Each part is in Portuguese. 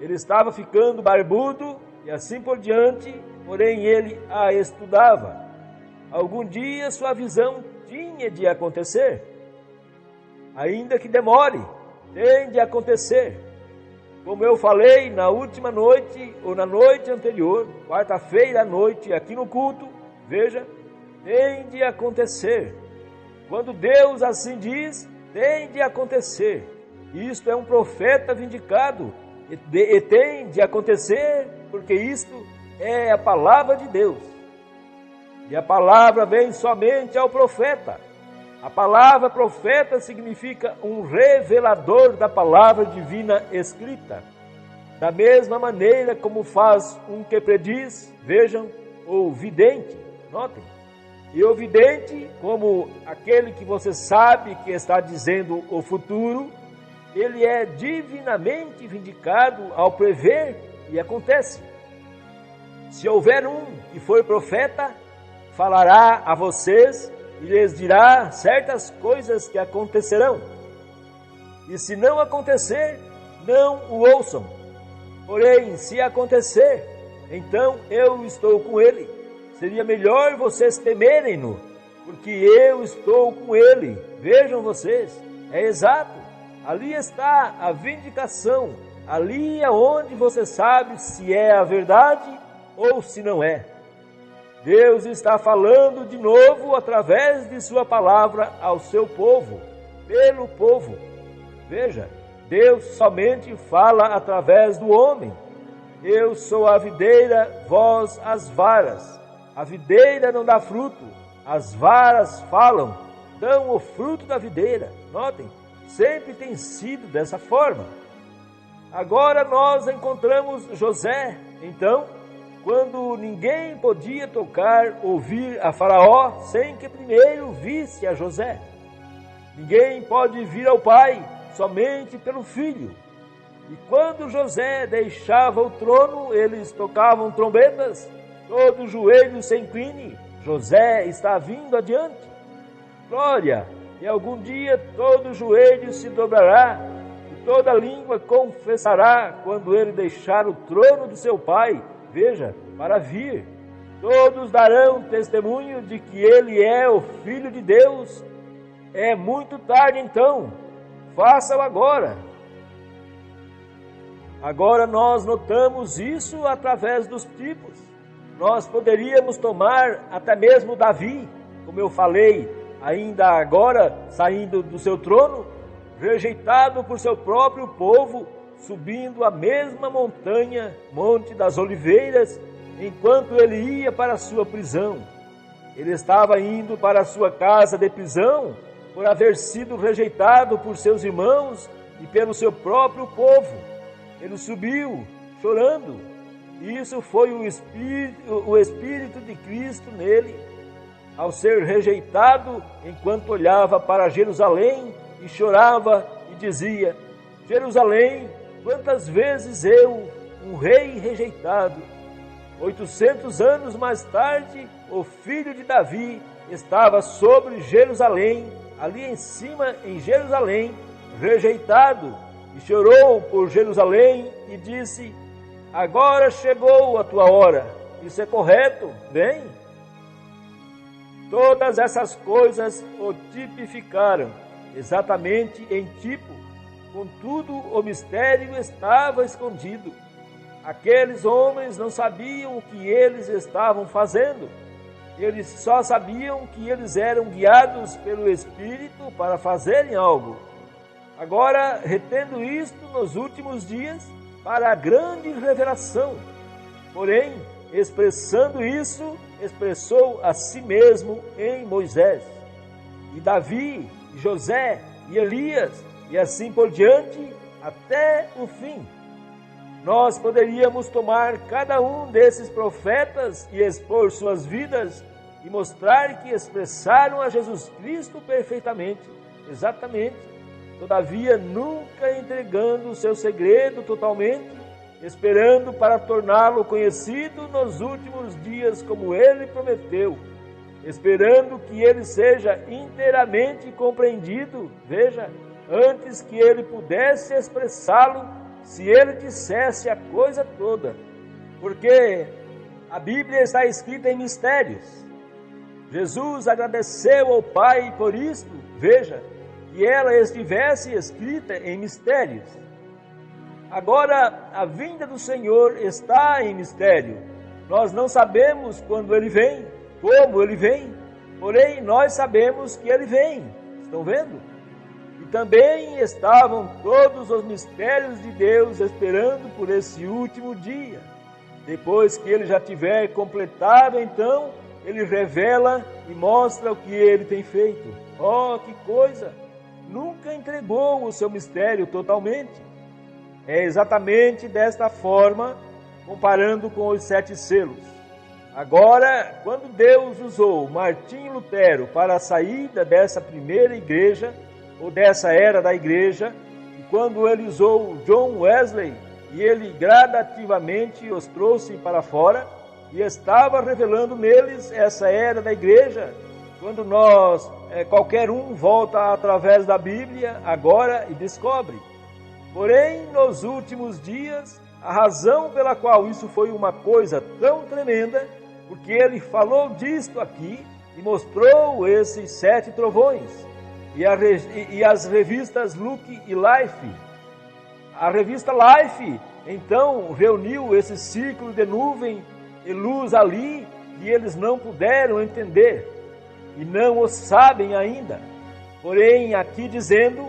Ele estava ficando barbudo e assim por diante, porém ele a estudava. Algum dia sua visão tinha de acontecer. Ainda que demore, tem de acontecer. Como eu falei na última noite ou na noite anterior, quarta-feira à noite, aqui no culto, veja, tem de acontecer. Quando Deus assim diz, tem de acontecer. Isto é um profeta vindicado e tem de acontecer porque isto é a palavra de Deus. E a palavra vem somente ao profeta. A palavra profeta significa um revelador da palavra divina escrita. Da mesma maneira como faz um que prediz, vejam, ou vidente, notem. E o vidente, como aquele que você sabe que está dizendo o futuro, ele é divinamente vindicado ao prever e acontece. Se houver um que for profeta, falará a vocês e lhes dirá certas coisas que acontecerão. E se não acontecer, não o ouçam. Porém, se acontecer, então eu estou com ele. Seria melhor vocês temerem-no, porque eu estou com ele. Vejam vocês, é exato. Ali está a vindicação. Ali é onde você sabe se é a verdade ou se não é. Deus está falando de novo através de sua palavra ao seu povo, pelo povo. Veja, Deus somente fala através do homem. Eu sou a videira, vós as varas. A videira não dá fruto, as varas falam, dão o fruto da videira. Notem, sempre tem sido dessa forma. Agora nós encontramos José, então, quando ninguém podia tocar, ouvir a Faraó sem que primeiro visse a José. Ninguém pode vir ao pai somente pelo filho. E quando José deixava o trono, eles tocavam trombetas, todo joelho se incline, José está vindo adiante. Glória! E algum dia todo joelho se dobrará, e toda língua confessará quando ele deixar o trono de seu pai, veja, para vir. Todos darão testemunho de que ele é o Filho de Deus. É muito tarde então, faça-o agora. Agora nós notamos isso através dos tipos. Nós poderíamos tomar até mesmo Davi, como eu falei, ainda agora saindo do seu trono, rejeitado por seu próprio povo, subindo a mesma montanha, Monte das Oliveiras, enquanto ele ia para a sua prisão. Ele estava indo para a sua casa de prisão por haver sido rejeitado por seus irmãos e pelo seu próprio povo. Ele subiu chorando. Isso foi o Espírito de Cristo nele, ao ser rejeitado, enquanto olhava para Jerusalém e chorava e dizia: Jerusalém, quantas vezes eu, um rei rejeitado. 800 anos mais tarde, o filho de Davi estava sobre Jerusalém, ali em cima em Jerusalém, rejeitado, e chorou por Jerusalém e disse: agora chegou a tua hora. Isso é correto? Bem, todas essas coisas o tipificaram, exatamente em tipo. Contudo, o mistério estava escondido. Aqueles homens não sabiam o que eles estavam fazendo. Eles só sabiam que eles eram guiados pelo Espírito para fazerem algo. Agora, retendo isto nos últimos dias, para a grande revelação. Porém, expressando isso, expressou a si mesmo em Moisés, e Davi, e José, e Elias, e assim por diante, até o fim. Nós poderíamos tomar cada um desses profetas e expor suas vidas e mostrar que expressaram a Jesus Cristo perfeitamente, exatamente, todavia nunca entregando o seu segredo totalmente, esperando para torná-lo conhecido nos últimos dias como ele prometeu, esperando que ele seja inteiramente compreendido, veja, antes que ele pudesse expressá-lo se ele dissesse a coisa toda, porque a Bíblia está escrita em mistérios. Jesus agradeceu ao Pai por isto, veja, que ela estivesse escrita em mistérios. Agora, a vinda do Senhor está em mistério. Nós não sabemos quando Ele vem, como Ele vem, porém nós sabemos que Ele vem. Estão vendo? E também estavam todos os mistérios de Deus esperando por esse último dia. Depois que Ele já tiver completado, então, Ele revela e mostra o que Ele tem feito. Oh, que coisa! Nunca entregou o seu mistério totalmente. É exatamente desta forma, comparando com os 7 selos. Agora, quando Deus usou Martinho Lutero para a saída dessa primeira igreja, ou dessa era da igreja, e quando ele usou John Wesley, e ele gradativamente os trouxe para fora, e estava revelando neles essa era da igreja, quando qualquer um volta através da Bíblia agora e descobre. Porém, nos últimos dias, a razão pela qual isso foi uma coisa tão tremenda, porque ele falou disto aqui e mostrou esses 7 trovões, e as revistas Look e Life. A revista Life, então, reuniu esse círculo de nuvem e luz ali, que eles não puderam entender, e não o sabem ainda. Porém, aqui dizendo,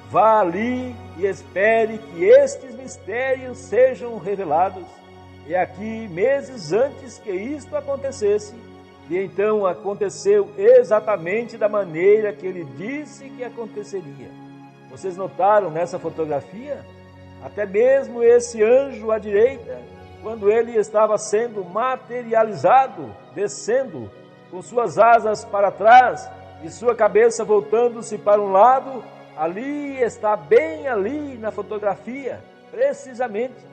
vá ali e espere que estes mistérios sejam revelados. E aqui, meses antes que isto acontecesse, e então aconteceu exatamente da maneira que ele disse que aconteceria. Vocês notaram nessa fotografia? Até mesmo esse anjo à direita, quando ele estava sendo materializado, descendo, com suas asas para trás e sua cabeça voltando-se para um lado, ali está, bem ali na fotografia, precisamente.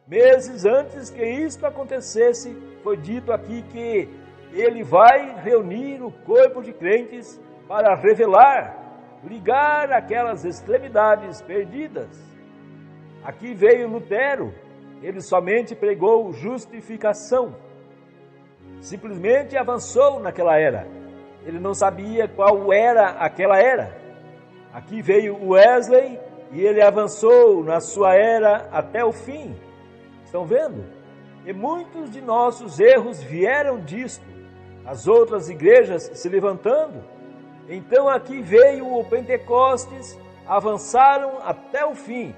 Meses antes que isto acontecesse, foi dito aqui que ele vai reunir o corpo de crentes para revelar, ligar aquelas extremidades perdidas. Aqui veio Lutero, ele somente pregou justificação. Simplesmente avançou naquela era. Ele não sabia qual era aquela era. Aqui veio Wesley e ele avançou na sua era até o fim. Estão vendo? E muitos de nossos erros vieram disto. As outras igrejas se levantando. Então aqui veio o Pentecostes, avançaram até o fim.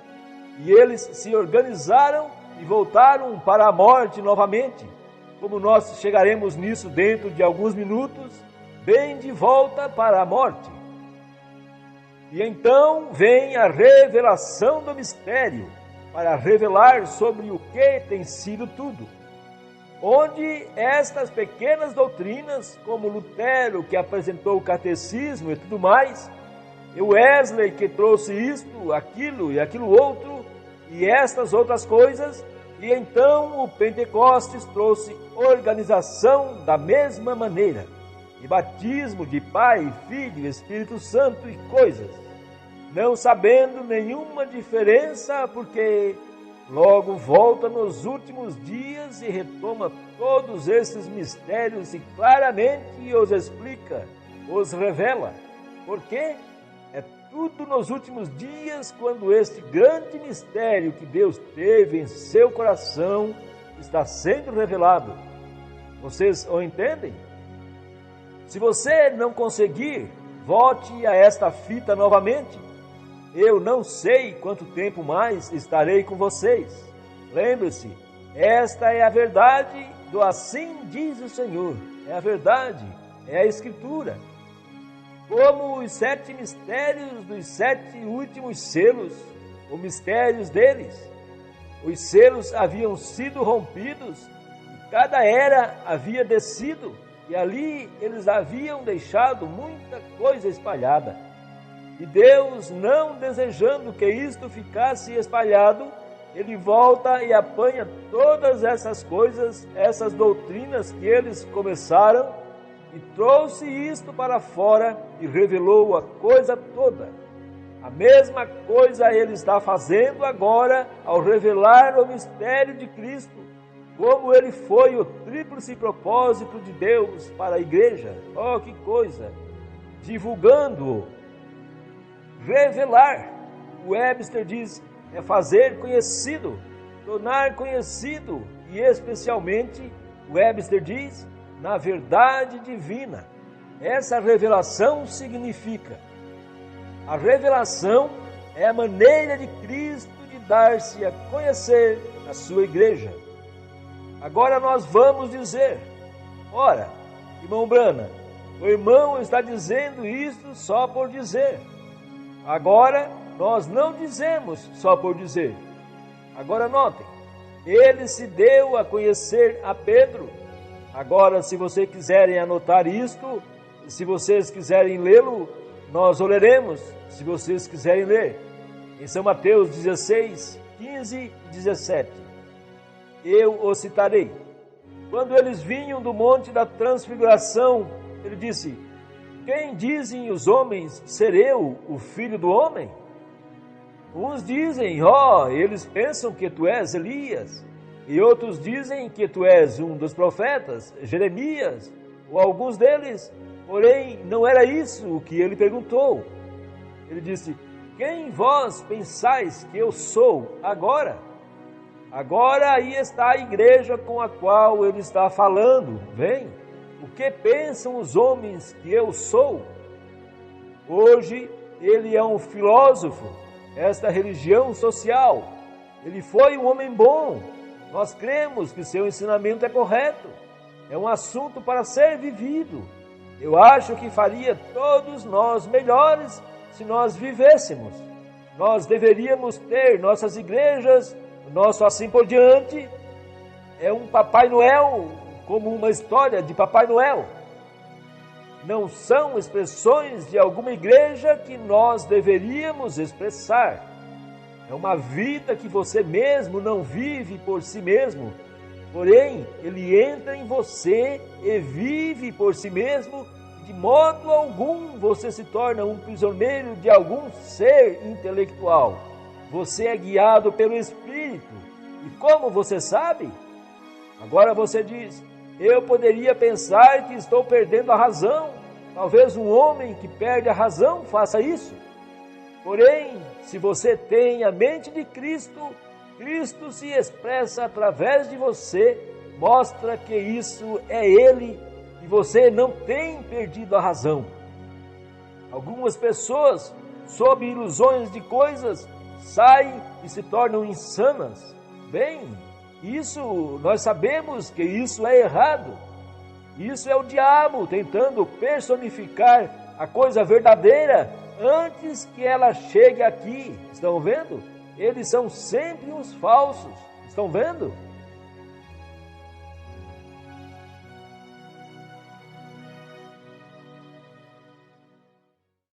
E eles se organizaram e voltaram para a morte novamente. Como nós chegaremos nisso dentro de alguns minutos, bem de volta para a morte. E então vem a revelação do mistério, para revelar sobre o que tem sido tudo. Onde estas pequenas doutrinas, como Lutero, que apresentou o catecismo e tudo mais, e Wesley, que trouxe isto, aquilo e aquilo outro, e estas outras coisas, e então o Pentecostes trouxe organização da mesma maneira, e batismo de Pai, Filho, Espírito Santo e coisas, não sabendo nenhuma diferença, porque logo volta nos últimos dias e retoma todos esses mistérios e claramente os explica, os revela. Por quê? É tudo nos últimos dias, quando este grande mistério que Deus teve em seu coração está sendo revelado. Vocês o entendem? Se você não conseguir, volte a esta fita novamente. Eu não sei quanto tempo mais estarei com vocês. Lembre-se, esta é a verdade do assim diz o Senhor. É a verdade, é a Escritura. Como os 7 mistérios dos 7 últimos selos, os mistérios deles. Os selos haviam sido rompidos, cada era havia descido, e ali eles haviam deixado muita coisa espalhada. E Deus, não desejando que isto ficasse espalhado, Ele volta e apanha todas essas coisas, essas doutrinas que eles começaram, e trouxe isto para fora e revelou a coisa toda. A mesma coisa ele está fazendo agora ao revelar o mistério de Cristo, como ele foi o tríplice propósito de Deus para a igreja. Oh, que coisa! Divulgando-o, revelar. O Webster diz, é fazer conhecido, tornar conhecido, e especialmente, o Webster diz, na verdade divina. Essa revelação significa, a revelação é a maneira de Cristo de dar-se a conhecer a sua igreja. Agora nós vamos dizer, ora, irmão Brana, o irmão está dizendo isso só por dizer. Agora, nós não dizemos só por dizer. Agora notem, ele se deu a conhecer a Pedro. Agora, se vocês quiserem anotar isto, se vocês quiserem lê-lo, nós o leremos, se vocês quiserem ler. Em São Mateus 16, 15 e 17. Eu o citarei. Quando eles vinham do monte da transfiguração, ele disse, quem dizem os homens ser eu, o filho do homem? Uns dizem, eles pensam que tu és Elias, e outros dizem que tu és um dos profetas, Jeremias, ou alguns deles. Porém, não era isso o que ele perguntou. Ele disse, quem vós pensais que eu sou agora? Agora aí está a igreja com a qual ele está falando. Vem, o que pensam os homens que eu sou? Hoje ele é um filósofo, esta religião social. Ele foi um homem bom. Nós cremos que seu ensinamento é correto. É um assunto para ser vivido. Eu acho que faria todos nós melhores se nós vivêssemos. Nós deveríamos ter nossas igrejas, nosso assim por diante. É um Papai Noel, como uma história de Papai Noel. Não são expressões de alguma igreja que nós deveríamos expressar. É uma vida que você mesmo não vive por si mesmo. Porém, ele entra em você e vive por si mesmo. De modo algum você se torna um prisioneiro de algum ser intelectual. Você é guiado pelo Espírito. E como você sabe? Agora você diz, eu poderia pensar que estou perdendo a razão. Talvez um homem que perde a razão faça isso. Porém, se você tem a mente de Cristo, Cristo se expressa através de você, mostra que isso é Ele e você não tem perdido a razão. Algumas pessoas, sob ilusões de coisas, saem e se tornam insanas. Bem, isso nós sabemos que isso é errado. Isso é o diabo tentando personificar a coisa verdadeira antes que ela chegue aqui. Estão vendo? Eles são sempre os falsos. Estão vendo?